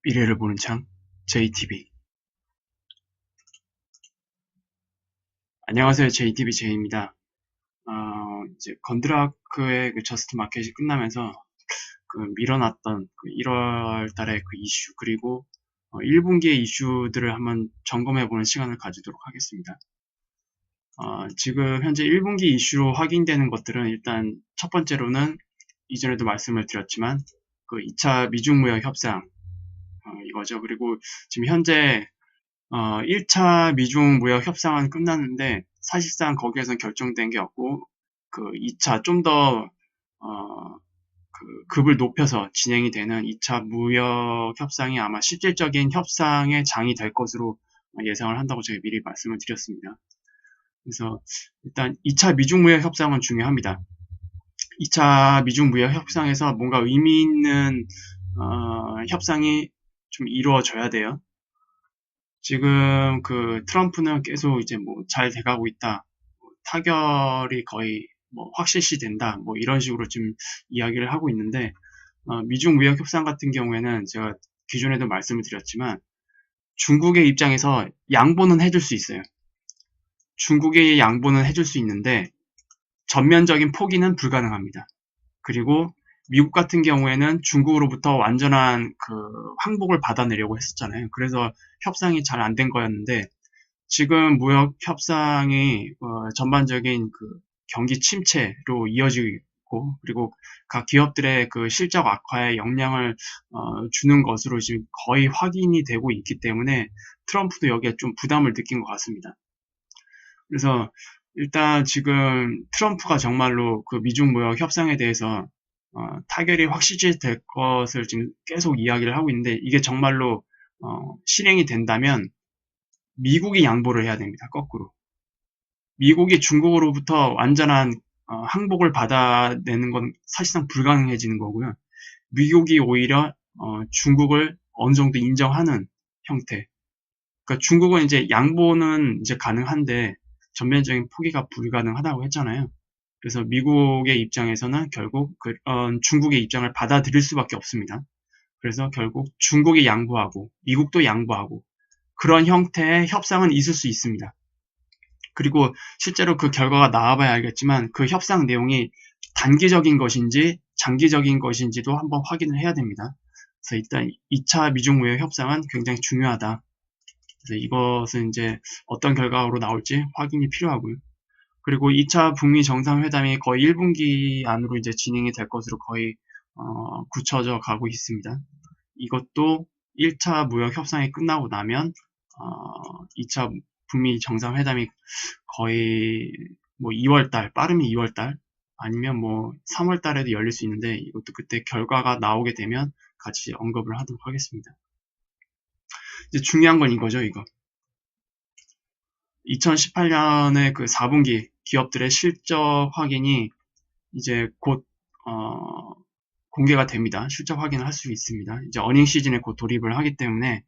미래를 보는 창 JTB. 안녕하세요. JTB J입니다. 이제 건드라크의 그 저스트 마켓이 끝나면서 그 밀어놨던 그 1월 달의 그 이슈 그리고 1분기의 이슈들을 한번 점검해보는 시간을 가지도록 하겠습니다. 지금 현재 1분기 이슈로 확인되는 것들은 일단 첫 번째로는 이전에도 말씀을 드렸지만 그 2차 미중무역 협상 이거죠. 그리고 지금 현재 1차 미중 무역 협상은 끝났는데 사실상 거기에선 결정된 게 없고 그 2차 좀 더 그 급을 높여서 진행이 되는 2차 무역 협상이 아마 실질적인 협상의 장이 될 것으로 예상을 한다고 제가 미리 말씀을 드렸습니다. 그래서 일단 2차 미중 무역 협상은 중요합니다. 2차 미중 무역 협상에서 뭔가 의미 있는 협상이 좀 이루어져야 돼요. 지금 그 트럼프는 계속 이제 뭐 잘 돼가고 있다. 타결이 거의 뭐 확실시 된다. 뭐 이런 식으로 좀 이야기를 하고 있는데, 미중 무역 협상 같은 경우에는 제가 기존에도 말씀을 드렸지만 중국의 입장에서 양보는 해줄 수 있어요. 중국의 양보는 해줄 수 있는데 전면적인 포기는 불가능합니다. 그리고 미국 같은 경우에는 중국으로부터 완전한 그 항복을 받아내려고 했었잖아요. 그래서 협상이 잘 안 된 거였는데 지금 무역 협상이 전반적인 그 경기 침체로 이어지고 있고 그리고 각 기업들의 그 실적 악화에 영향을 주는 것으로 지금 거의 확인이 되고 있기 때문에 트럼프도 여기에 좀 부담을 느낀 것 같습니다. 그래서 일단 지금 트럼프가 정말로 그 미중 무역 협상에 대해서 타결이 확실히 될 것을 지금 계속 이야기를 하고 있는데 이게 정말로 실행이 된다면 미국이 양보를 해야 됩니다. 거꾸로. 미국이 중국으로부터 완전한 항복을 받아내는 건 사실상 불가능해지는 거고요. 미국이 오히려 중국을 어느 정도 인정하는 형태. 그러니까 중국은 이제 양보는 이제 가능한데 전면적인 포기가 불가능하다고 했잖아요. 그래서 미국의 입장에서는 결국 중국의 입장을 받아들일 수밖에 없습니다. 그래서 결국 중국이 양보하고 미국도 양보하고 그런 형태의 협상은 있을 수 있습니다. 그리고 실제로 그 결과가 나와봐야 알겠지만 그 협상 내용이 단기적인 것인지 장기적인 것인지도 한번 확인을 해야 됩니다. 그래서 일단 2차 미중무역 협상은 굉장히 중요하다. 그래서 이것은 이제 어떤 결과로 나올지 확인이 필요하고요. 그리고 2차 북미 정상회담이 거의 1분기 안으로 이제 진행이 될 것으로 거의 굳혀져 가고 있습니다. 이것도 1차 무역 협상이 끝나고 나면 2차 북미 정상회담이 거의 뭐 2월달, 빠르면 2월달, 아니면 뭐 3월달에도 열릴 수 있는데 이것도 그때 결과가 나오게 되면 같이 언급을 하도록 하겠습니다. 이제 중요한 건 이거죠, 이거. 2018년에 그 4분기 기업들의 실적 확인이 이제 곧 공개가 됩니다. 실적 확인을 할 수 있습니다. 이제 어닝 시즌에 곧 돌입을 하기 때문에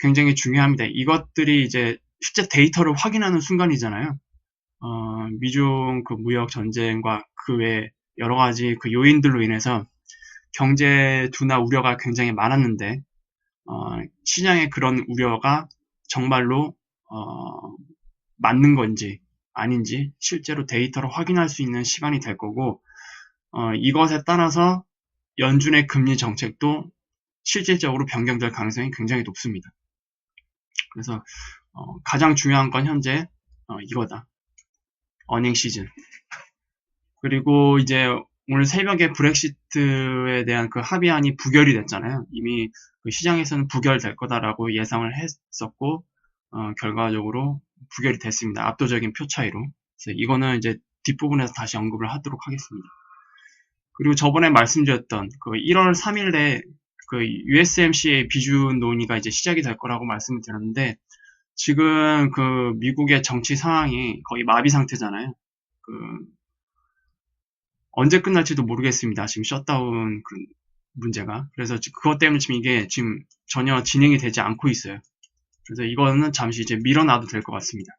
굉장히 중요합니다. 이것들이 이제 실제 데이터를 확인하는 순간이잖아요. 미중 그 무역 전쟁과 그 외 여러 가지 그 요인들로 인해서 경제 둔화 우려가 굉장히 많았는데 시장의 그런 우려가 정말로 맞는 건지 아닌지 실제로 데이터로 확인할 수 있는 시간이 될 거고 이것에 따라서 연준의 금리 정책도 실질적으로 변경될 가능성이 굉장히 높습니다. 그래서 가장 중요한 건 현재 이거다. 어닝 시즌. 그리고 이제 오늘 새벽에 브렉시트에 대한 그 합의안이 부결이 됐잖아요. 이미 그 시장에서는 부결될 거다라고 예상을 했었고 결과적으로 부결이 됐습니다. 압도적인 표 차이로. 그래서 이거는 이제 뒷부분에서 다시 언급을 하도록 하겠습니다. 그리고 저번에 말씀드렸던 그 1월 3일에 그 USMCA 비준 논의가 이제 시작이 될 거라고 말씀을 드렸는데 지금 그 미국의 정치 상황이 거의 마비 상태잖아요. 그 언제 끝날지도 모르겠습니다. 지금 셧다운 그 문제가. 그래서 그것 때문에 지금 이게 지금 전혀 진행이 되지 않고 있어요. 그래서 이거는 잠시 이제 밀어놔도 될 것 같습니다.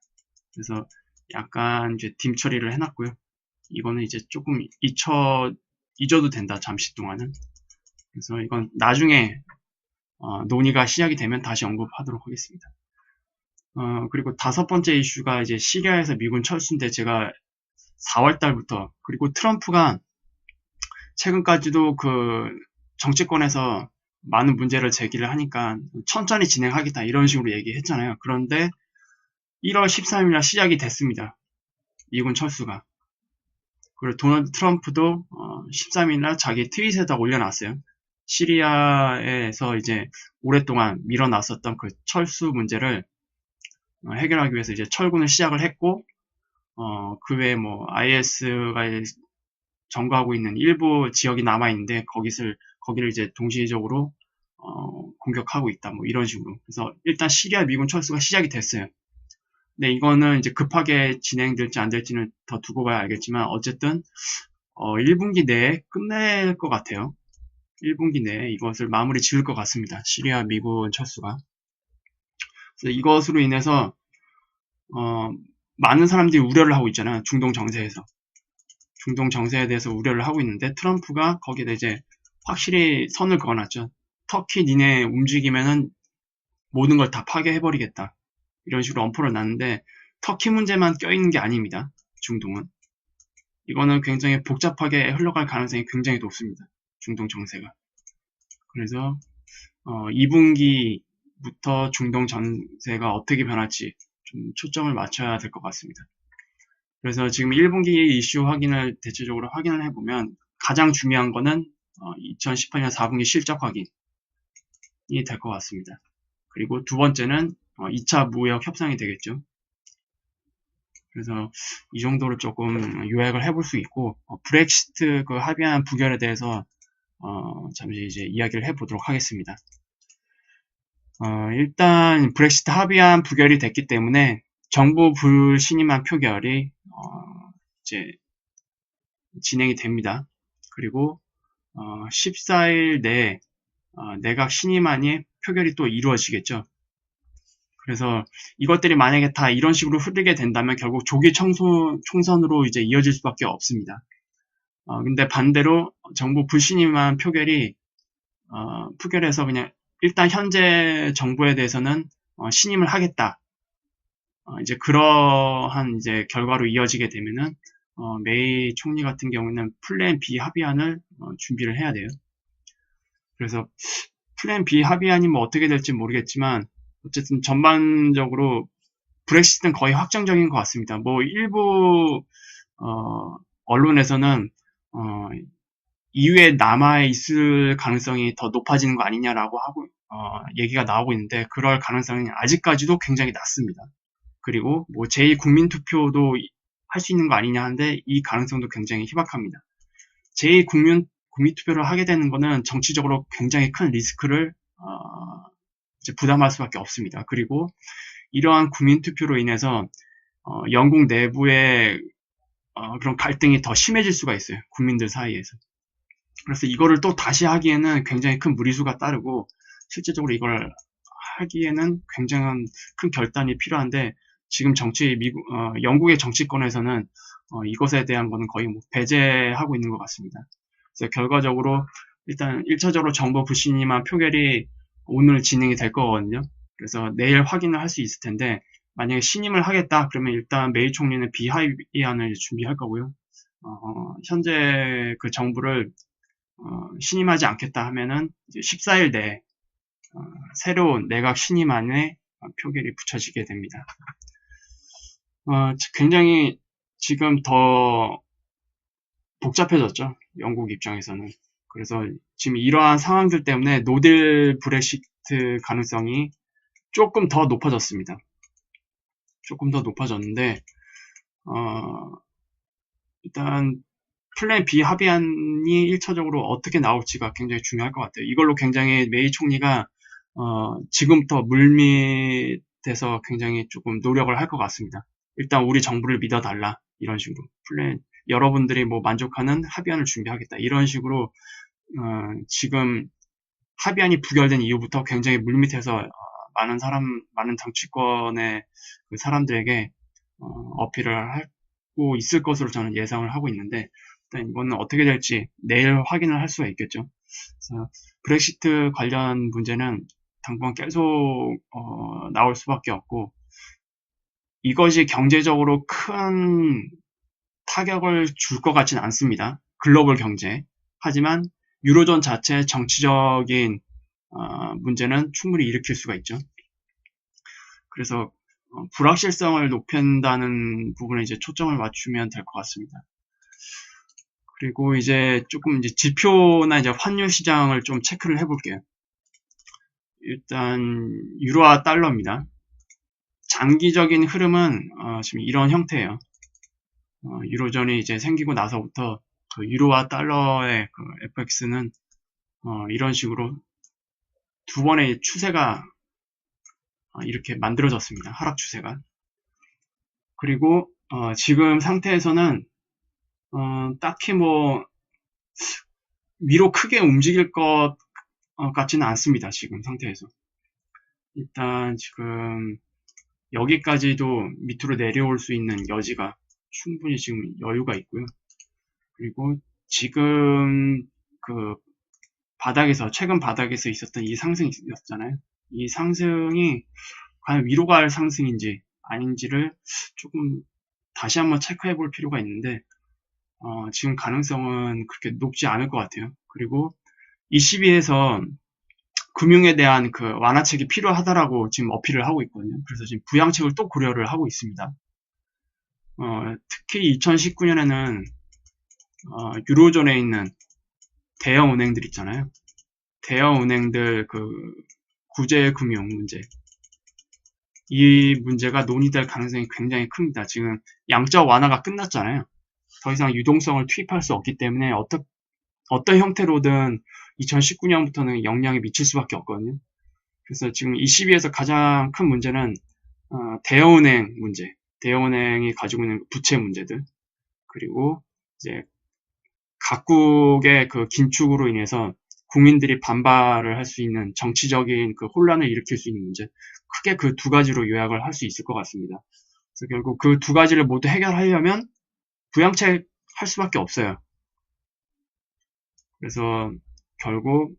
그래서 약간 이제 딤 처리를 해놨고요. 이거는 이제 조금 잊어도 된다. 잠시 동안은. 그래서 이건 나중에 논의가 시작이 되면 다시 언급하도록 하겠습니다. 그리고 5번째 이슈가 이제 시리아에서 미군 철수인데 제가 4월 달부터 그리고 트럼프가 최근까지도 그 정치권에서 많은 문제를 제기를 하니까 천천히 진행하겠다 이런 식으로 얘기했잖아요. 그런데 1월 13일날 시작이 됐습니다. 미군 철수가. 그리고 도널드 트럼프도 13일날 자기 트윗에다 올려놨어요. 시리아에서 이제 오랫동안 밀어놨었던 그 철수 문제를 해결하기 위해서 이제 철군을 시작을 했고, 그 외에 뭐 IS가 점거하고 있는 일부 지역이 남아있는데 거기를 이제 동시적으로 공격하고 있다. 뭐 이런 식으로. 그래서 일단 시리아 미군 철수가 시작이 됐어요. 근데 이거는 이제 급하게 진행될지 안 될지는 더 두고 봐야 알겠지만 어쨌든 1분기 내에 끝낼 것 같아요. 1분기 내에 이것을 마무리 지을 것 같습니다. 시리아 미군 철수가. 그래서 이것으로 인해서 많은 사람들이 우려를 하고 있잖아요. 중동 정세에서. 중동 정세에 대해서 우려를 하고 있는데 트럼프가 거기에 이제 확실히 선을 그어놨죠. 터키 니네 움직이면은 모든 걸 다 파괴해버리겠다. 이런 식으로 엄포를 놨는데 터키 문제만 껴있는 게 아닙니다. 중동은. 이거는 굉장히 복잡하게 흘러갈 가능성이 굉장히 높습니다. 중동 정세가. 그래서 2분기부터 중동 정세가 어떻게 변할지 좀 초점을 맞춰야 될 것 같습니다. 그래서 지금 1분기 이슈 확인을 대체적으로 확인을 해보면 가장 중요한 거는 2018년 4분기 실적 확인이 될 것 같습니다. 그리고 두 번째는 2차 무역 협상이 되겠죠. 그래서 이 정도를 조금 요약을 해볼 수 있고 브렉시트 그 합의안 부결에 대해서 잠시 이제 이야기를 해보도록 하겠습니다. 일단 브렉시트 합의안 부결이 됐기 때문에 정부 불신임안 표결이 이제 진행이 됩니다. 그리고 14일 내에 내각 신임안이 표결이 또 이루어지겠죠. 그래서 이것들이 만약에 다 이런 식으로 흐르게 된다면 결국 조기 총선으로 이제 이어질 수밖에 없습니다. 근데 반대로 정부 불신임안 표결해서 그냥 일단 현재 정부에 대해서는 신임을 하겠다. 이제 그러한 이제 결과로 이어지게 되면은 메이 총리 같은 경우는 플랜 B 합의안을 준비를 해야 돼요. 그래서 플랜 B 합의안이 뭐 어떻게 될지 모르겠지만 어쨌든 전반적으로 브렉시트는 거의 확정적인 것 같습니다. 뭐 일부 언론에서는 이후에 남아 있을 가능성이 더 높아지는 거 아니냐라고 하고 얘기가 나오고 있는데 그럴 가능성이 아직까지도 굉장히 낮습니다. 그리고 뭐 제2국민투표도 할 수 있는 거 아니냐 하는데 이 가능성도 굉장히 희박합니다. 제2국민투표를 하게 되는 거는 정치적으로 굉장히 큰 리스크를 이제 부담할 수밖에 없습니다. 그리고 이러한 국민투표로 인해서 영국 내부의 그런 갈등이 더 심해질 수가 있어요. 국민들 사이에서. 그래서 이거를 또 다시 하기에는 굉장히 큰 무리수가 따르고 실제적으로 이걸 하기에는 굉장한 큰 결단이 필요한데 지금 영국의 정치권에서는 이것에 대한 거는 거의 뭐 배제하고 있는 것 같습니다. 그래서 결과적으로 일단 1차적으로 정부 불신임안 표결이 오늘 진행이 될 거거든요. 그래서 내일 확인을 할 수 있을 텐데 만약에 신임을 하겠다 그러면 일단 메이 총리는 비합의안을 준비할 거고요. 현재 그 정부를 신임하지 않겠다 하면은 14일 내에 새로운 내각 신임안에 표결이 붙여지게 됩니다. 굉장히 지금 더 복잡해졌죠. 영국 입장에서는. 그래서 지금 이러한 상황들 때문에 노딜 브렉시트 가능성이 조금 더 높아졌습니다. 조금 더 높아졌는데 일단 플랜 B 합의안이 1차적으로 어떻게 나올지가 굉장히 중요할 것 같아요. 이걸로 굉장히 메이 총리가 지금부터 물밑에서 굉장히 조금 노력을 할 것 같습니다. 일단 우리 정부를 믿어달라 이런 식으로 여러분들이 뭐 만족하는 합의안을 준비하겠다 이런 식으로 지금 합의안이 부결된 이후부터 굉장히 물밑에서 많은 정치권의 그 사람들에게 어필을 하고 있을 것으로 저는 예상을 하고 있는데 일단 이거는 어떻게 될지 내일 확인을 할 수가 있겠죠. 그래서 브렉시트 관련 문제는 당분 계속 나올 수밖에 없고, 이것이 경제적으로 큰 타격을 줄 것 같지는 않습니다. 글로벌 경제. 하지만 유로존 자체의 정치적인 문제는 충분히 일으킬 수가 있죠. 그래서 불확실성을 높인다는 부분에 이제 초점을 맞추면 될 것 같습니다. 그리고 이제 조금 이제 지표나 이제 환율 시장을 좀 체크를 해볼게요. 일단 유로와 달러입니다. 장기적인 흐름은 지금 이런 형태예요. 유로존이 이제 생기고 나서부터 그 유로와 달러의 그 FX는 이런 식으로 두 번의 추세가 이렇게 만들어졌습니다. 하락 추세가. 그리고 지금 상태에서는 딱히 뭐 위로 크게 움직일 것 같지는 않습니다. 지금 상태에서. 일단 지금 여기까지도 밑으로 내려올 수 있는 여지가 충분히 지금 여유가 있고요. 그리고 지금 그 바닥에서, 최근 바닥에서 있었던 이 상승이었잖아요. 이 상승이 과연 위로 갈 상승인지 아닌지를 조금 다시 한번 체크해 볼 필요가 있는데, 지금 가능성은 그렇게 높지 않을 것 같아요. 그리고 ECB에서 금융에 대한 그 완화책이 필요하다라고 지금 어필을 하고 있거든요. 그래서 지금 부양책을 또 고려를 하고 있습니다. 특히 2019년에는 유로존에 있는 대형 은행들 있잖아요. 대형 은행들 그 구제 금융 문제, 이 문제가 논의될 가능성이 굉장히 큽니다. 지금 양적 완화가 끝났잖아요. 더 이상 유동성을 투입할 수 없기 때문에 어떤 형태로든 2019년부터는 영향이 미칠 수밖에 없거든요. 그래서 지금 ECB에서 가장 큰 문제는 대형은행 문제, 대형은행이 가지고 있는 부채 문제들, 그리고 이제 각국의 그 긴축으로 인해서 국민들이 반발을 할 수 있는 정치적인 그 혼란을 일으킬 수 있는 문제, 크게 그 두 가지로 요약을 할 수 있을 것 같습니다. 그래서 결국 그 두 가지를 모두 해결하려면 부양책 할 수밖에 없어요. 그래서 결국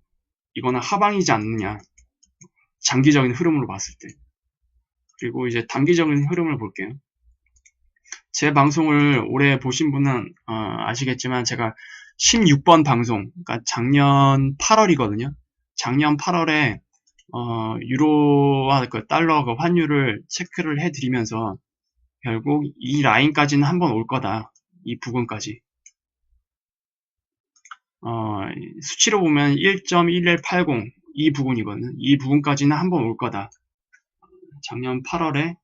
이거는 하방이지 않느냐, 장기적인 흐름으로 봤을 때. 그리고 이제 단기적인 흐름을 볼게요. 제 방송을 오래 보신 분은 아시겠지만 제가 16번 방송, 그러니까 작년 8월이거든요. 작년 8월에 유로와 그 달러 그 환율을 체크를 해드리면서 결국 이 라인까지는 한번 올 거다. 이 부분까지. 수치로 보면 1.1180 이 부분이거든요. 이 부분까지는 한번 올 거다. 작년 8월에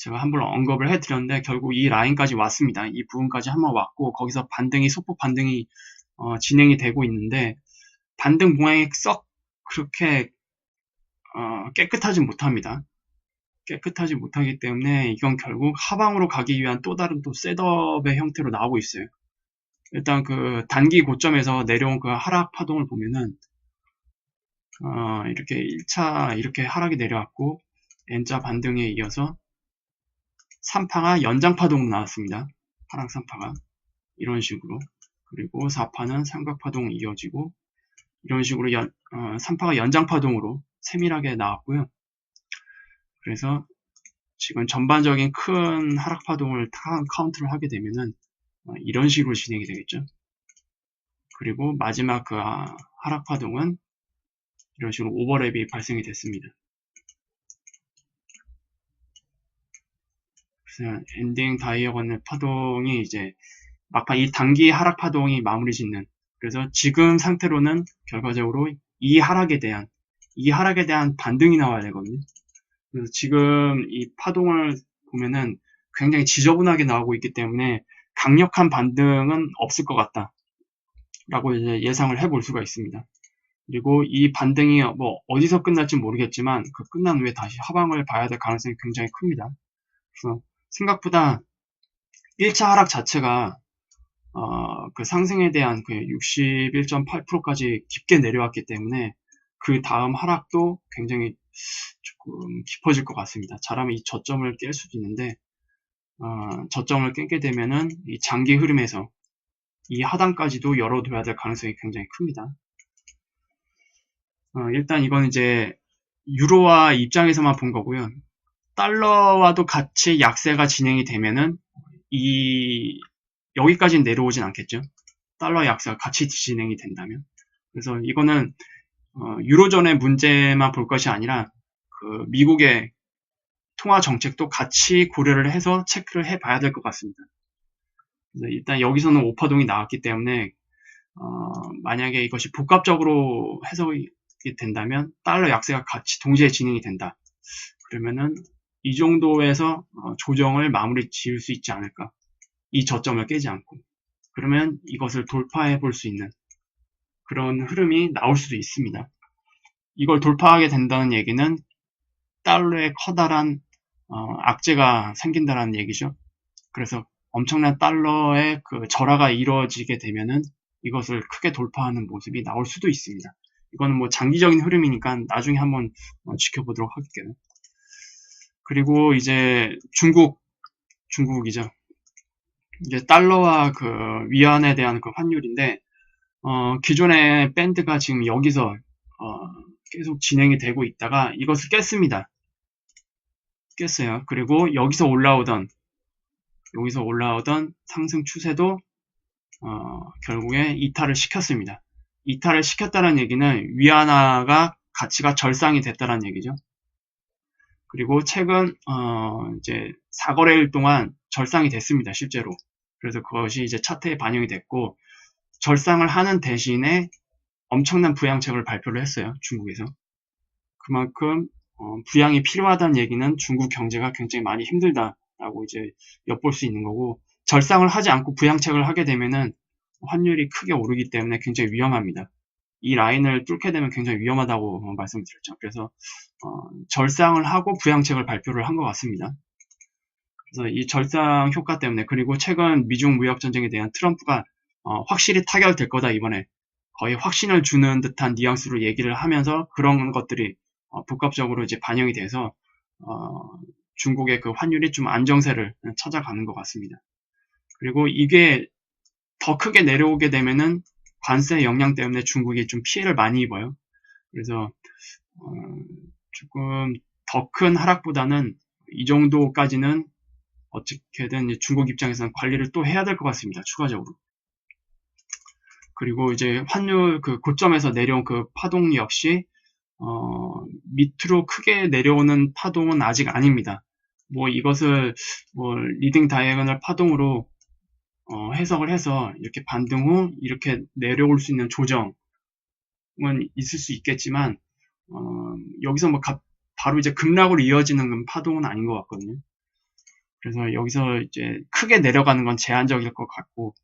제가 한번 언급을 해드렸는데 결국 이 라인까지 왔습니다. 이 부분까지 한번 왔고 거기서 소폭 반등이 진행이 되고 있는데 반등 모양이 썩 그렇게 깨끗하지 못합니다. 깨끗하지 못하기 때문에 이건 결국 하방으로 가기 위한 또 다른 또 셋업의 형태로 나오고 있어요. 일단 그 단기 고점에서 내려온 그 하락 파동을 보면은 이렇게 1차 이렇게 하락이 내려왔고 N자 반등에 이어서 3파가 연장 파동으로 나왔습니다. 하락 3파가 이런 식으로, 그리고 4파는 삼각 파동이 이어지고 이런 식으로 3파가 연장 파동으로 세밀하게 나왔고요. 그래서 지금 전반적인 큰 하락 파동을 카운트를 하게 되면은 이런 식으로 진행이 되겠죠. 그리고 마지막 그 하락 파동은 이런 식으로 오버랩이 발생이 됐습니다. 그래서 엔딩 다이어건의 파동이 이제 막판 이 단기 하락 파동이 마무리 짓는, 그래서 지금 상태로는 결과적으로 이 하락에 대한 반등이 나와야 되거든요. 그래서 지금 이 파동을 보면은 굉장히 지저분하게 나오고 있기 때문에 강력한 반등은 없을 것 같다 라고 이제 예상을 해볼 수가 있습니다. 그리고 이 반등이 뭐 어디서 끝날지 모르겠지만 그 끝난 후에 다시 하방을 봐야 될 가능성이 굉장히 큽니다. 그래서 생각보다 1차 하락 자체가 그 상승에 대한 그 61.8%까지 깊게 내려왔기 때문에 그 다음 하락도 굉장히 조금 깊어질 것 같습니다. 잘하면 이 저점을 깰 수도 있는데 저점을 깨게 되면은 이 장기 흐름에서 이 하단까지도 열어둬야 될 가능성이 굉장히 큽니다. 일단 이건 이제 유로화 입장에서만 본 거고요. 달러와도 같이 약세가 진행이 되면은 여기까지는 내려오진 않겠죠. 달러 약세가 같이 진행이 된다면. 그래서 이거는 유로존의 문제만 볼 것이 아니라 그 미국의 통화 정책도 같이 고려를 해서 체크를 해봐야 될 것 같습니다. 그래서 일단 여기서는 오파동이 나왔기 때문에 만약에 이것이 복합적으로 해석이 된다면 달러 약세가 같이 동시에 진행이 된다. 그러면은 이 정도에서 조정을 마무리 지을 수 있지 않을까. 이 저점을 깨지 않고. 그러면 이것을 돌파해 볼 수 있는 그런 흐름이 나올 수도 있습니다. 이걸 돌파하게 된다는 얘기는 달러에 커다란 악재가 생긴다는 얘기죠. 그래서 엄청난 달러의 그 절하가 이루어지게 되면은 이것을 크게 돌파하는 모습이 나올 수도 있습니다. 이거는 뭐 장기적인 흐름이니까 나중에 한번 지켜보도록 할게요. 그리고 이제 중국이죠. 이제 달러와 그 위안에 대한 그 환율인데 기존의 밴드가 지금 여기서 계속 진행이 되고 있다가 이것을 깼습니다. 깼어요. 그리고 여기서 올라오던 상승 추세도 결국에 이탈을 시켰습니다. 이탈을 시켰다는 얘기는 위안화가 가치가 절상이 됐다는 얘기죠. 그리고 최근 이제 4거래일 동안 절상이 됐습니다. 실제로. 그래서 그것이 이제 차트에 반영이 됐고 절상을 하는 대신에 엄청난 부양책을 발표를 했어요. 중국에서. 그만큼 부양이 필요하다는 얘기는 중국 경제가 굉장히 많이 힘들다라고 이제 엿볼 수 있는 거고 절상을 하지 않고 부양책을 하게 되면은 환율이 크게 오르기 때문에 굉장히 위험합니다. 이 라인을 뚫게 되면 굉장히 위험하다고 말씀드렸죠. 그래서 절상을 하고 부양책을 발표를 한 것 같습니다. 그래서 이 절상 효과 때문에 그리고 최근 미중 무역 전쟁에 대한 트럼프가 확실히 타결될 거다 이번에 거의 확신을 주는 듯한 뉘앙스로 얘기를 하면서 그런 것들이 복합적으로 이제 반영이 돼서 중국의 그 환율이 좀 안정세를 찾아가는 것 같습니다. 그리고 이게 더 크게 내려오게 되면은 관세 영향 때문에 중국이 좀 피해를 많이 입어요. 그래서 조금 더 큰 하락보다는 이 정도까지는 어떻게든 중국 입장에서는 관리를 또 해야 될 것 같습니다. 추가적으로. 그리고 이제 환율 그 고점에서 내려온 그 파동 역시 밑으로 크게 내려오는 파동은 아직 아닙니다. 뭐 이것을 뭐 리딩 다이애고널 파동으로 해석을 해서 이렇게 반등 후 이렇게 내려올 수 있는 조정은 있을 수 있겠지만 여기서 뭐 바로 이제 급락으로 이어지는 파동은 아닌 것 같거든요. 그래서 여기서 이제 크게 내려가는 건 제한적일 것 같고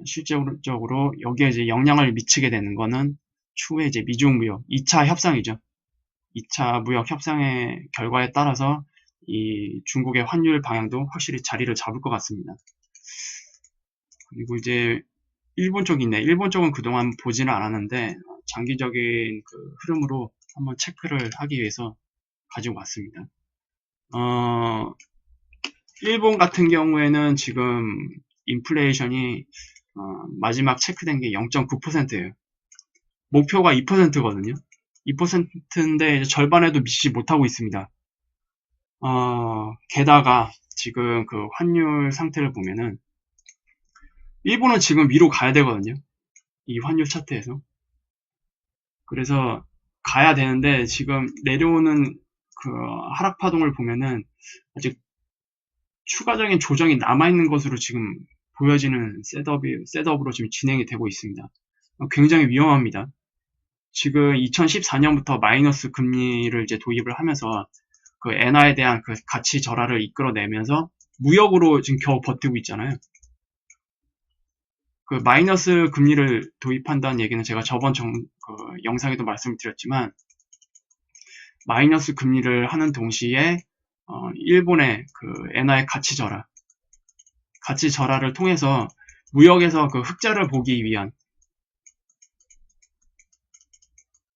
실질적으로 여기에 이제 영향을 미치게 되는 거는 추후에 이제 미중 무역 2차 협상이죠. 2차 무역 협상의 결과에 따라서 이 중국의 환율 방향도 확실히 자리를 잡을 것 같습니다. 그리고 이제 일본 쪽이 있네. 일본 쪽은 그동안 보지는 않았는데 장기적인 그 흐름으로 한번 체크를 하기 위해서 가지고 왔습니다. 일본 같은 경우에는 지금 인플레이션이 마지막 체크된 게 0.9%예요. 목표가 2%거든요. 2%인데 절반에도 미치지 못하고 있습니다. 게다가 지금 그 환율 상태를 보면은 일본은 지금 위로 가야 되거든요. 이 환율 차트에서. 그래서 가야 되는데 지금 내려오는 그 하락 파동을 보면은 아직 추가적인 조정이 남아있는 것으로 지금 보여지는 셋업으로 지금 진행이 되고 있습니다. 굉장히 위험합니다. 지금 2014년부터 마이너스 금리를 이제 도입을 하면서 그 엔화에 대한 그 가치 절하를 이끌어내면서 무역으로 지금 겨우 버티고 있잖아요. 그 마이너스 금리를 도입한다는 얘기는 제가 저번 그 영상에도 말씀드렸지만 마이너스 금리를 하는 동시에 일본의 그 엔화의 가치 절하를 통해서 무역에서 그 흑자를 보기 위한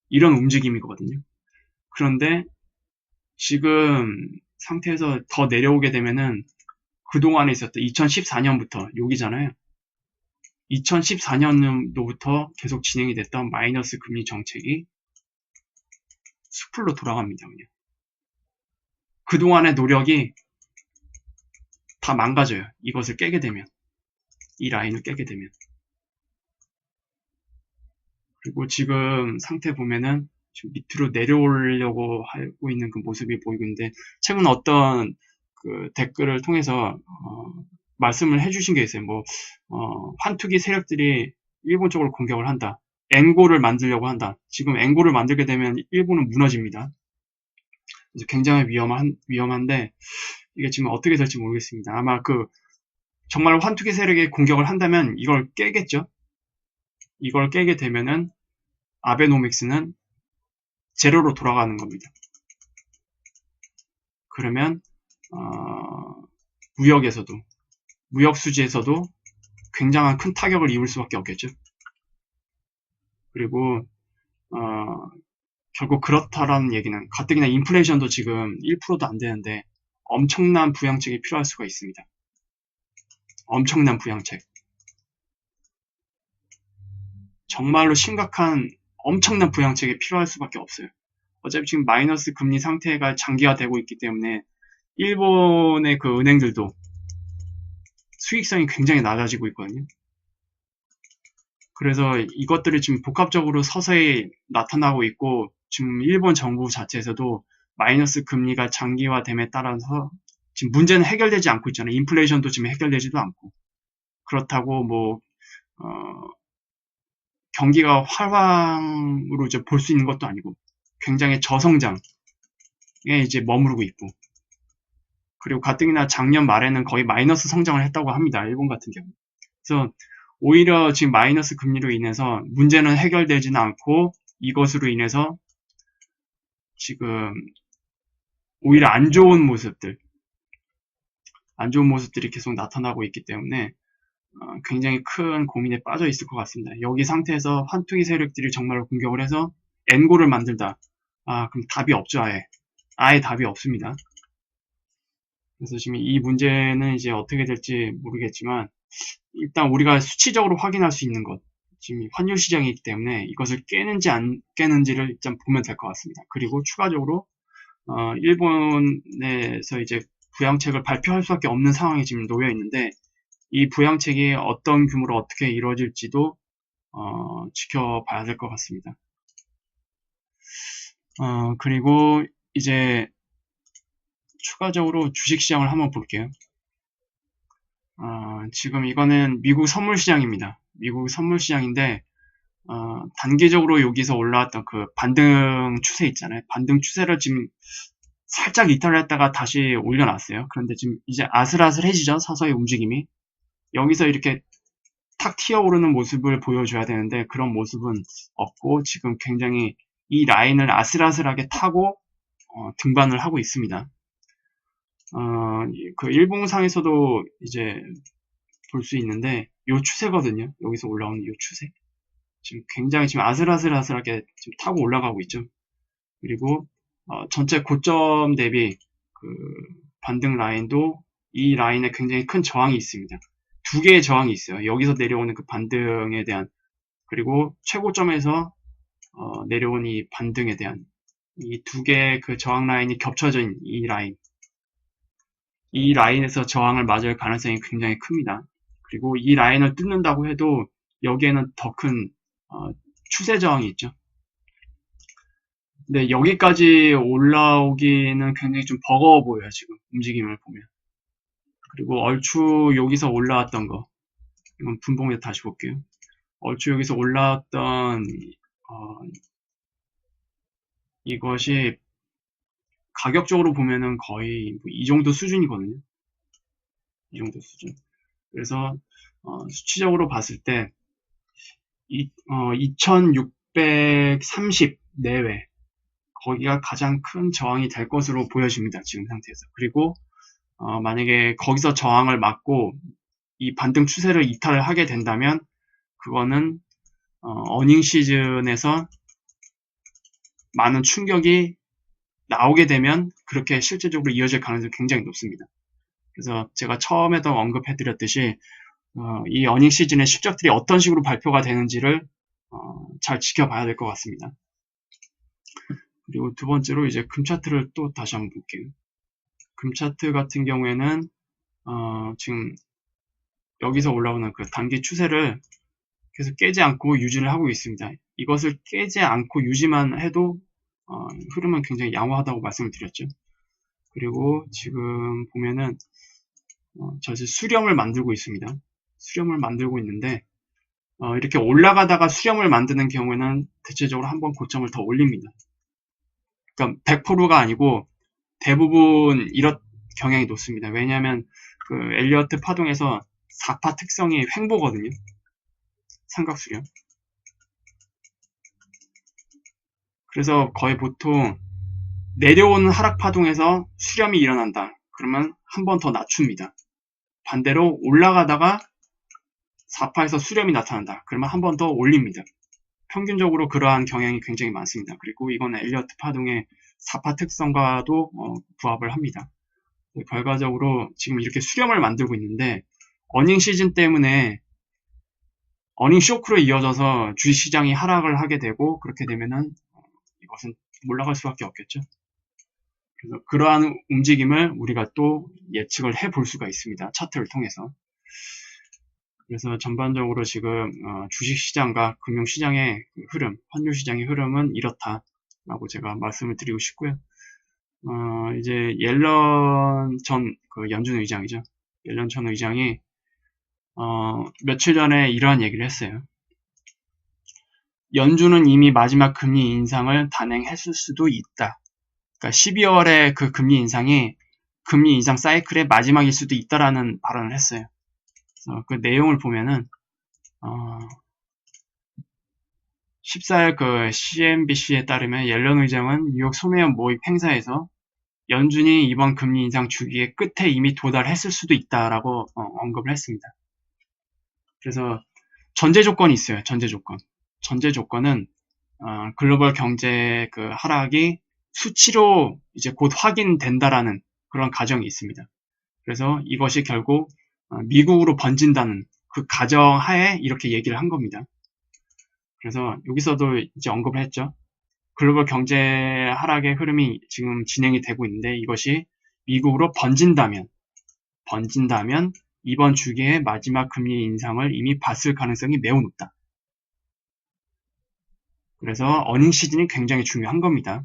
이런 움직임이거든요. 그런데 지금 상태에서 더 내려오게 되면은 그동안에 있었던 2014년부터 여기잖아요. 2014년도부터 계속 진행이 됐던 마이너스 금리 정책이 수풀로 돌아갑니다. 그냥. 그동안의 노력이 다 망가져요. 이것을 깨게 되면. 이 라인을 깨게 되면. 그리고 지금 상태 보면은 지금 밑으로 내려오려고 하고 있는 그 모습이 보이고 있는데, 최근 어떤 그 댓글을 통해서 말씀을 해주신 게 있어요. 환투기 세력들이 일본 쪽으로 공격을 한다. 앵고를 만들려고 한다. 지금 앵고를 만들게 되면 일본은 무너집니다. 그래서 굉장히 위험한데, 이게 지금 어떻게 될지 모르겠습니다. 아마 정말 환투기 세력이 공격을 한다면 이걸 깨겠죠? 이걸 깨게 되면은 아베노믹스는 제로로 돌아가는 겁니다. 그러면 무역 수지에서도 굉장한 큰 타격을 입을 수밖에 없겠죠. 그리고 결국 그렇다라는 얘기는 가뜩이나 인플레이션도 지금 1%도 안 되는데 엄청난 부양책이 필요할 수가 있습니다. 엄청난 부양책. 정말로 심각한 엄청난 부양책이 필요할 수밖에 없어요. 어차피 지금 마이너스 금리 상태가 장기화되고 있기 때문에 일본의 그 은행들도 수익성이 굉장히 낮아지고 있거든요. 그래서 이것들이 지금 복합적으로 서서히 나타나고 있고, 지금 일본 정부 자체에서도 마이너스 금리가 장기화됨에 따라서 지금 문제는 해결되지 않고 있잖아요. 인플레이션도 지금 해결되지도 않고. 그렇다고 경기가 활황으로 이제 볼 수 있는 것도 아니고, 굉장히 저성장에 이제 머무르고 있고, 그리고 가뜩이나 작년 말에는 거의 마이너스 성장을 했다고 합니다. 일본 같은 경우. 그래서 오히려 지금 마이너스 금리로 인해서 문제는 해결되지는 않고, 이것으로 인해서 지금 오히려 안 좋은 모습들이 계속 나타나고 있기 때문에 굉장히 큰 고민에 빠져 있을 것 같습니다. 여기 상태에서 환투기 세력들이 정말로 공격을 해서 엔고를 만들다. 그럼 답이 없죠, 아예. 아예 답이 없습니다. 그래서 지금 이 문제는 이제 어떻게 될지 모르겠지만, 일단 우리가 수치적으로 확인할 수 있는 것, 지금 환율 시장이기 때문에 이것을 깨는지 안 깨는지를 일단 보면 될 것 같습니다. 그리고 추가적으로 일본에서 이제 부양책을 발표할 수밖에 없는 상황이 지금 놓여 있는데, 이 부양책이 어떤 규모로 어떻게 이루어질지도 지켜봐야 될 것 같습니다. 그리고 이제 추가적으로 주식시장을 한번 볼게요. 지금 이거는 미국 선물시장입니다. 미국 선물시장인데, 단기적으로 여기서 올라왔던 그 반등 추세 있잖아요. 반등 추세를 지금 살짝 이탈을 했다가 다시 올려놨어요. 그런데 지금 이제 아슬아슬해지죠. 서서히 움직임이. 여기서 이렇게 탁 튀어오르는 모습을 보여줘야 되는데 그런 모습은 없고, 지금 굉장히 이 라인을 아슬아슬하게 타고 등반을 하고 있습니다. 그 일봉상에서도 이제 볼 수 있는데, 요 추세거든요. 여기서 올라오는 요 추세. 지금 굉장히 지금 아슬아슬하게 지금 타고 올라가고 있죠. 그리고 전체 고점 대비 그 반등 라인도 이 라인에 굉장히 큰 저항이 있습니다. 두 개의 저항이 있어요. 여기서 내려오는 그 반등에 대한, 그리고 최고점에서 내려온 이 반등에 대한 이 두 개의 그 저항 라인이 겹쳐진 이 라인. 이 라인에서 저항을 맞을 가능성이 굉장히 큽니다. 그리고 이 라인을 뚫는다고 해도 여기에는 더 큰 추세 저항이 있죠. 근데 여기까지 올라오기는 굉장히 좀 버거워 보여요. 지금 움직임을 보면. 그리고 얼추 여기서 올라왔던 거, 이건 분봉에 다시 볼게요. 얼추 여기서 올라왔던 이것이 가격적으로 보면은 거의 이 정도 수준이거든요. 이 정도 수준. 그래서 수치적으로 봤을 때 2630 내외, 거기가 가장 큰 저항이 될 것으로 보여집니다. 지금 상태에서. 그리고 만약에 거기서 저항을 맞고 이 반등 추세를 이탈을 하게 된다면, 그거는 어닝 시즌에서 많은 충격이 나오게 되면 그렇게 실제적으로 이어질 가능성이 굉장히 높습니다. 그래서 제가 처음에도 언급해드렸듯이 이 어닝 시즌의 실적들이 어떤 식으로 발표가 되는지를 잘 지켜봐야 될 것 같습니다. 그리고 두 번째로 이제 금 차트를 또 다시 한번 볼게요. 금 차트 같은 경우에는 지금 여기서 올라오는 그 단기 추세를 계속 깨지 않고 유지를 하고 있습니다. 이것을 깨지 않고 유지만 해도 흐름은 굉장히 양호하다고 말씀을 드렸죠. 그리고 지금 보면은 저희 수렴을 만들고 있습니다. 수렴을 만들고 있는데 이렇게 올라가다가 수렴을 만드는 경우에는 대체적으로 한번 고점을 더 올립니다. 그러니까 100%가 아니고 대부분 이런 경향이 높습니다. 왜냐하면 그 엘리어트 파동에서 4파 특성이 횡보거든요. 삼각수렴. 그래서 거의 보통 내려오는 하락 파동에서 수렴이 일어난다. 그러면 한 번 더 낮춥니다. 반대로 올라가다가 4파에서 수렴이 나타난다. 그러면 한 번 더 올립니다. 평균적으로 그러한 경향이 굉장히 많습니다. 그리고 이건 엘리어트 파동의 4파 특성과도 부합을 합니다. 결과적으로 지금 이렇게 수렴을 만들고 있는데 어닝 시즌 때문에 어닝 쇼크로 이어져서 주식시장이 하락을 하게 되고 그렇게 되면은 이것은 올라갈 수밖에 없겠죠. 그래서 그러한 움직임을 우리가 또 예측을 해볼 수가 있습니다. 차트를 통해서. 그래서 전반적으로 지금 주식시장과 금융시장의 흐름, 환율시장의 흐름은 이렇다라고 제가 말씀을 드리고 싶고요. 이제 옐런 전 그 연준 의장이죠. 옐런 전 의장이 며칠 전에 이러한 얘기를 했어요. 연준은 이미 마지막 금리 인상을 단행했을 수도 있다. 그러니까 12월에 그 금리 인상이 금리 인상 사이클의 마지막일 수도 있다라는 발언을 했어요. 그래서 그 내용을 보면은 14일 그 CNBC에 따르면 옐런 의장은 뉴욕 소매업 모임 행사에서 연준이 이번 금리 인상 주기의 끝에 이미 도달했을 수도 있다라고 언급을 했습니다. 그래서 전제 조건이 있어요. 전제 조건. 전제 조건은 글로벌 경제 그 하락이 수치로 이제 곧 확인된다라는 그런 가정이 있습니다. 그래서 이것이 결국 미국으로 번진다는 그 가정 하에 이렇게 얘기를 한 겁니다. 그래서 여기서도 이제 언급을 했죠. 글로벌 경제 하락의 흐름이 지금 진행이 되고 있는데 이것이 미국으로 번진다면 이번 주기의 마지막 금리 인상을 이미 봤을 가능성이 매우 높다. 그래서 어닝 시즌이 굉장히 중요한 겁니다.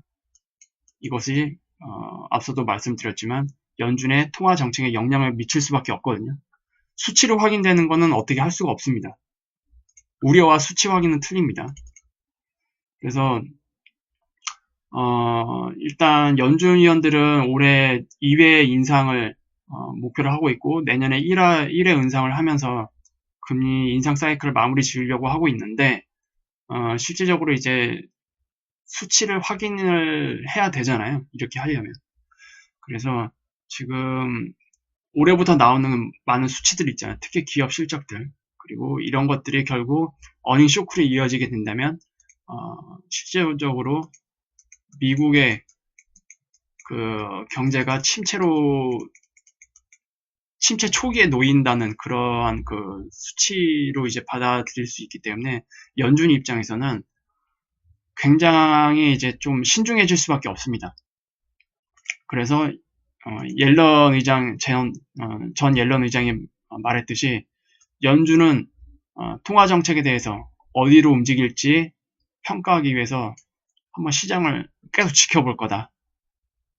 이것이 앞서도 말씀드렸지만 연준의 통화 정책에 영향을 미칠 수밖에 없거든요. 수치로 확인되는 것은 어떻게 할 수가 없습니다. 우려와 수치 확인은 틀립니다. 그래서 일단 연준 위원들은 올해 2회 인상을 목표로 하고 있고 내년에 1회 인상을 하면서 금리 인상 사이클을 마무리 지으려고 하고 있는데 실질적으로 이제 수치를 확인을 해야 되잖아요. 이렇게 하려면. 그래서 지금 올해부터 나오는 많은 수치들 있잖아요. 특히 기업 실적들. 그리고 이런 것들이 결국 어닝 쇼크로 이어지게 된다면 실질적으로 미국의 그 경제가 침체 초기에 놓인다는 그러한 그 수치로 이제 받아들일 수 있기 때문에 연준 입장에서는 굉장히 이제 좀 신중해질 수밖에 없습니다. 그래서 옐런 의장 전 옐런 의장이 말했듯이 연준은 통화 정책에 대해서 어디로 움직일지 평가하기 위해서 한번 시장을 계속 지켜볼 거다.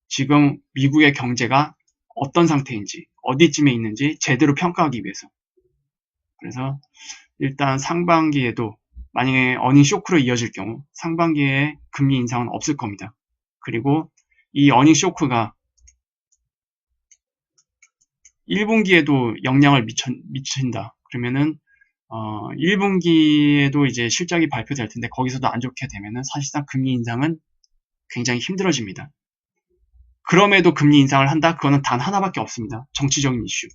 지금 미국의 경제가 어떤 상태인지 어디쯤에 있는지 제대로 평가하기 위해서. 그래서 일단 상반기에도 만약에 어닝 쇼크로 이어질 경우 상반기에 금리 인상은 없을 겁니다. 그리고 이 어닝 쇼크가 1분기에도 영향을 미친다. 그러면은 1분기에도 이제 실적이 발표될 텐데 거기서도 안 좋게 되면은 사실상 금리 인상은 굉장히 힘들어집니다. 그럼에도 금리 인상을 한다? 그거는 단 하나밖에 없습니다. 정치적인 이슈.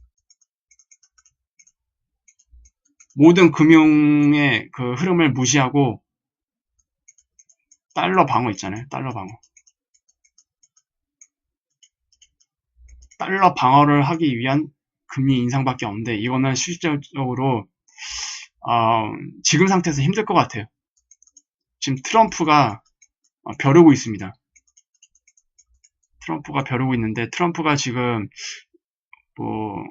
모든 금융의 그 흐름을 무시하고 달러 방어 있잖아요. 달러 방어. 달러 방어를 하기 위한 금리 인상밖에 없는데 이거는 실질적으로 지금 상태에서 힘들 것 같아요. 지금 트럼프가 벼르고 있습니다. 트럼프가 벼르고 있는데, 트럼프가 지금 뭐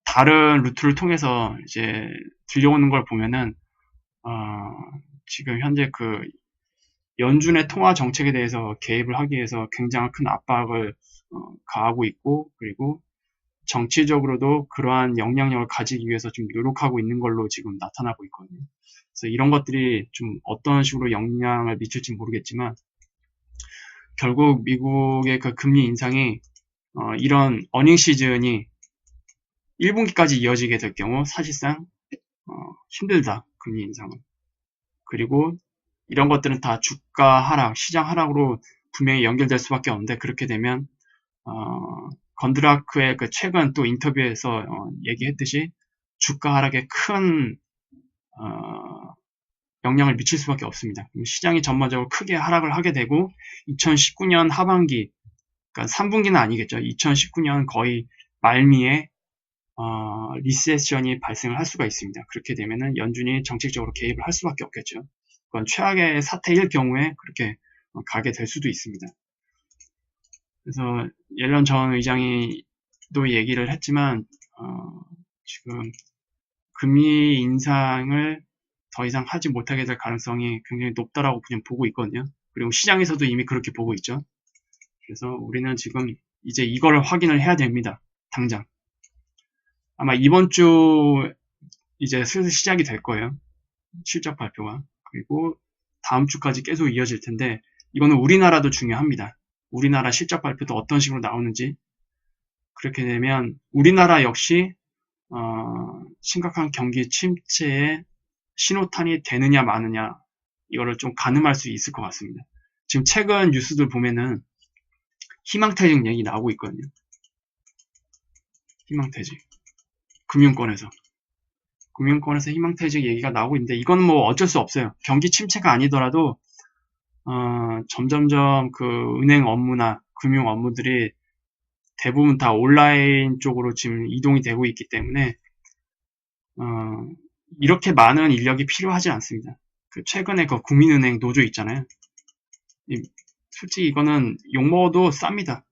다른 루트를 통해서 이제 들려오는 걸 보면은 지금 현재 그 연준의 통화 정책에 대해서 개입을 하기 위해서 굉장히 큰 압박을 가하고 있고, 그리고 정치적으로도 그러한 영향력을 가지기 위해서 좀 노력하고 있는 걸로 지금 나타나고 있거든요. 그래서 이런 것들이 좀 어떤 식으로 영향을 미칠지 모르겠지만, 결국 미국의 그 금리 인상이 이런 어닝 시즌이 1분기까지 이어지게 될 경우 사실상 힘들다, 금리 인상은. 그리고 이런 것들은 다 주가 하락, 시장 하락으로 분명히 연결될 수밖에 없는데, 그렇게 되면 건드라크의 그 최근 또 인터뷰에서 얘기했듯이 주가 하락에 큰 영향을 미칠 수밖에 없습니다. 시장이 전반적으로 크게 하락을 하게 되고 2019년 하반기, 그러니까 3분기는 아니겠죠. 2019년 거의 말미에 리세션이 발생을 할 수가 있습니다. 그렇게 되면은 연준이 정책적으로 개입을 할 수밖에 없겠죠. 그건 최악의 사태일 경우에 그렇게 가게 될 수도 있습니다. 그래서 옐런 전 의장이 또 얘기를 했지만 지금 금리 인상을 더 이상 하지 못하게 될 가능성이 굉장히 높다라고 그냥 보고 있거든요. 그리고 시장에서도 이미 그렇게 보고 있죠. 그래서 우리는 지금 이제 이걸 확인을 해야 됩니다. 당장. 아마 이번 주 이제 슬슬 시작이 될 거예요. 실적 발표가. 그리고 다음 주까지 계속 이어질 텐데, 이거는 우리나라도 중요합니다. 우리나라 실적 발표도 어떤 식으로 나오는지. 그렇게 되면 우리나라 역시 심각한 경기 침체에 신호탄이 되느냐 마느냐, 이거를 좀 가늠할 수 있을 것 같습니다. 지금 최근 뉴스들 보면은 희망퇴직 얘기 나오고 있거든요. 희망퇴직. 금융권에서 희망퇴직 얘기가 나오고 있는데, 이건 뭐 어쩔 수 없어요. 경기 침체가 아니더라도 점점점 그 은행 업무나 금융 업무들이 대부분 다 온라인 쪽으로 지금 이동이 되고 있기 때문에 이렇게 많은 인력이 필요하지 않습니다. 그 최근에 그 국민은행 노조 있잖아요. 솔직히 이거는 욕먹어도 쌉니다.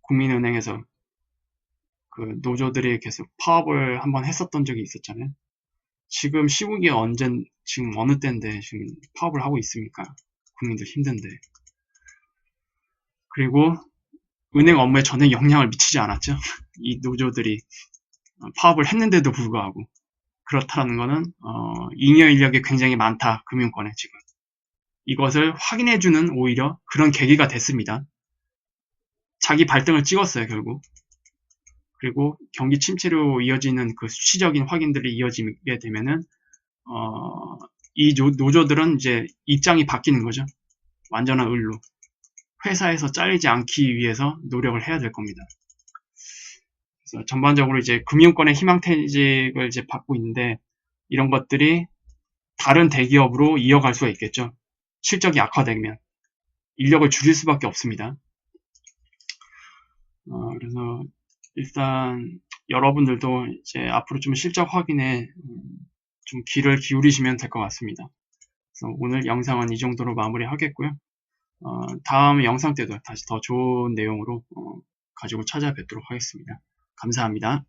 국민은행에서 그 노조들이 계속 파업을 한번 했었던 적이 있었잖아요. 지금 시국이 지금 어느 때인데 지금 파업을 하고 있습니까? 국민들 힘든데. 그리고 은행 업무에 전혀 영향을 미치지 않았죠. 이 노조들이 파업을 했는데도 불구하고. 그렇다는 거는 잉여 인력이 굉장히 많다, 금융권에 지금. 이것을 확인해주는 오히려 그런 계기가 됐습니다. 자기 발등을 찍었어요, 결국. 그리고 경기 침체로 이어지는 그 수치적인 확인들이 이어지게 되면은 이 노조들은 이제 입장이 바뀌는 거죠. 완전한 을로. 회사에서 잘리지 않기 위해서 노력을 해야 될 겁니다. 그래서 전반적으로 이제 금융권의 희망퇴직을 이제 받고 있는데, 이런 것들이 다른 대기업으로 이어갈 수가 있겠죠. 실적이 악화되면 인력을 줄일 수밖에 없습니다. 그래서 일단 여러분들도 이제 앞으로 좀 실적 확인에 좀 귀를 기울이시면 될 것 같습니다. 그래서 오늘 영상은 이 정도로 마무리하겠고요. 다음 영상 때도 다시 더 좋은 내용으로 가지고 찾아뵙도록 하겠습니다. 감사합니다.